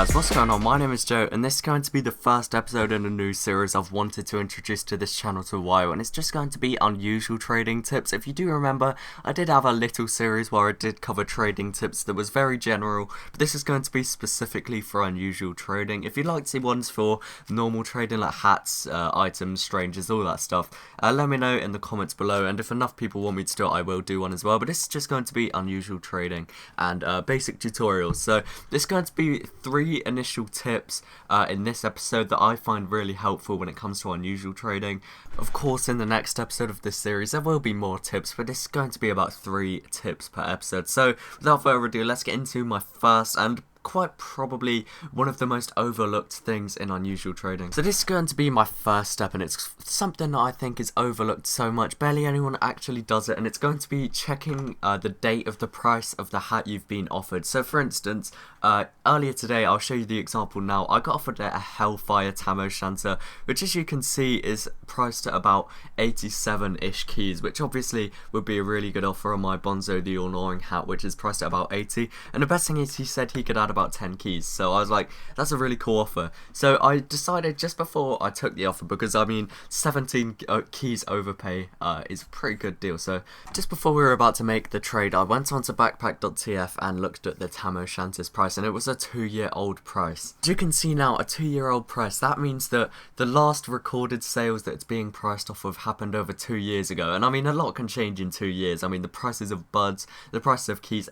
guys, what's going on? My name is Joe, and this is going to be the first episode in a new series I've wanted to introduce to this channel to a while, and it's just going to be unusual trading tips. If you do remember, I did have a little series where I did cover trading tips that was very general, but this is going to be specifically for unusual trading. If you'd like to see ones for normal trading like hats, items, strangers, all that stuff, let me know in the comments below, and if enough people want me to do it, I will do one as well. But this is just going to be unusual trading and basic tutorials. So this is going to be 3 initial tips in this episode that I find really helpful when it comes to unusual trading. Of course, in the next episode of this series there will be more tips, but this is going to be about 3 tips per episode. So without further ado, let's get into my first and quite probably one of the most overlooked things in unusual trading. So this is going to be my first step, and it's something that I think is overlooked so much, barely anyone actually does it, and it's going to be checking the date of the price of the hat you've been offered. So for instance, earlier today, I'll show you the example now, I got offered a Hellfire Tam O'Shanter, which as you can see is priced at about 87-ish keys, which obviously would be a really good offer on my Bonzo the All-Knowing hat, which is priced at about 80, and the best thing is he said he could add about 10 keys, so I was like, that's a really cool offer. So I decided just before I took the offer, because I mean 17 keys overpay is a pretty good deal, so just before we were about to make the trade, I went onto backpack.tf and looked at the Tam O'Shanter's price, and it was a 2-year-old price. As you can see now, a 2-year-old price, that means that the last recorded sales that it's being priced off of happened over 2 years ago, and I mean a lot can change in 2 years. I mean the prices of buds, the prices of keys,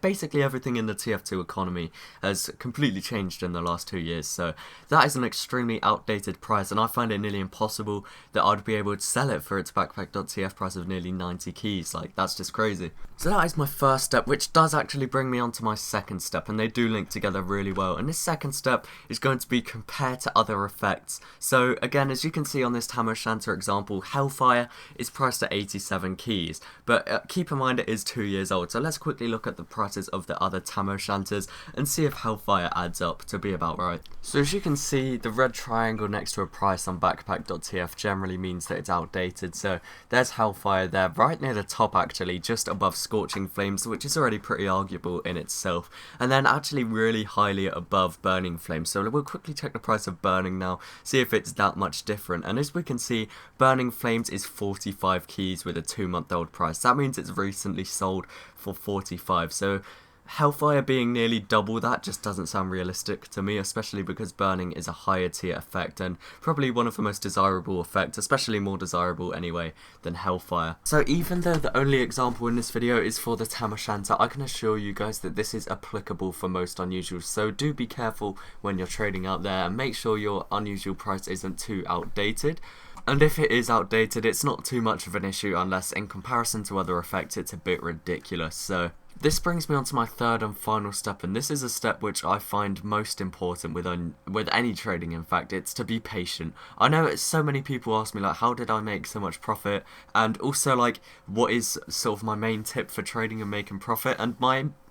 basically everything in the TF2 economy has completely changed in the last 2 years, so that is an extremely outdated price, and I find it nearly impossible that I'd be able to sell it for its backpack.tf price of nearly 90 keys. Like, that's just crazy. So that is my first step, which does actually bring me on to my second step, and they do link together really well. And this second step is going to be compared to other effects. So again, as you can see on this Tam O'Shanter example, Hellfire is priced at 87 keys, but keep in mind it is 2 years old. So let's quickly look at the prices of the other Tam O'Shanters and see if Hellfire adds up to be about right. So as you can see, the red triangle next to a price on backpack.tf generally means that it's outdated. So there's Hellfire there, right near the top actually, just above Scorching Flames, which is already pretty arguable in itself, and then actually really highly above Burning Flames. So we'll quickly check the price of Burning now, see if it's that much different, and as we can see, Burning Flames is 45 keys with a 2-month-old price. That means it's recently sold for 45, so Hellfire being nearly double that just doesn't sound realistic to me, especially because Burning is a higher tier effect and probably one of the most desirable effects, especially more desirable anyway than Hellfire. So even though the only example in this video is for the Tam O'Shanter, I can assure you guys that this is applicable for most unusuals, so do be careful when you're trading out there and make sure your unusual price isn't too outdated. And if it is outdated, it's not too much of an issue unless in comparison to other effects it's a bit ridiculous. So this brings me on to my third and final step, and this is a step which I find most important with any trading. In fact, it's to be patient. I know so many people ask me like, how did I make so much profit, and also like, what is sort of my main tip for trading and making profit, and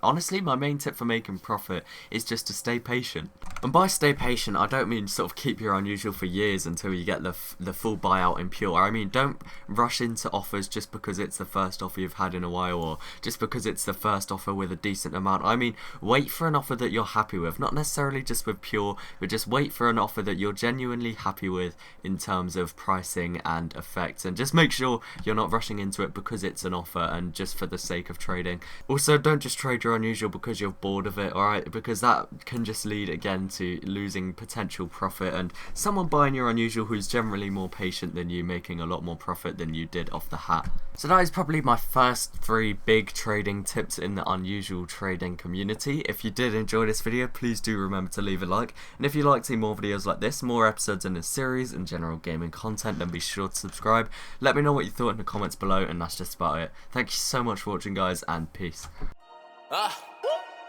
honestly, my main tip for making profit is just to stay patient. And by stay patient, I don't mean sort of keep your unusual for years until you get the full buyout in pure. I mean, don't rush into offers just because it's the first offer you've had in a while, or just because it's the first offer with a decent amount. I mean, wait for an offer that you're happy with, not necessarily just with pure, but just wait for an offer that you're genuinely happy with in terms of pricing and effects, and just make sure you're not rushing into it because it's an offer and just for the sake of trading. Also, don't just trade your unusual because you're bored of it, alright, because that can just lead again to losing potential profit and someone buying your unusual who's generally more patient than you making a lot more profit than you did off the hat. So that is probably my first 3 big trading tips in the unusual trading community. If you did enjoy this video, please do remember to leave a like, and if you'd like to see more videos like this, more episodes in this series and general gaming content, then be sure to subscribe. Let me know what you thought in the comments below, and that's just about it. Thank you so much for watching guys, and peace.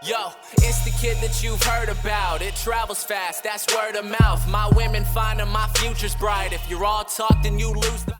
Yo, it's the kid that you've heard about. It travels fast, that's word of mouth. My women finding my future's bright. If you're all talk, then you lose the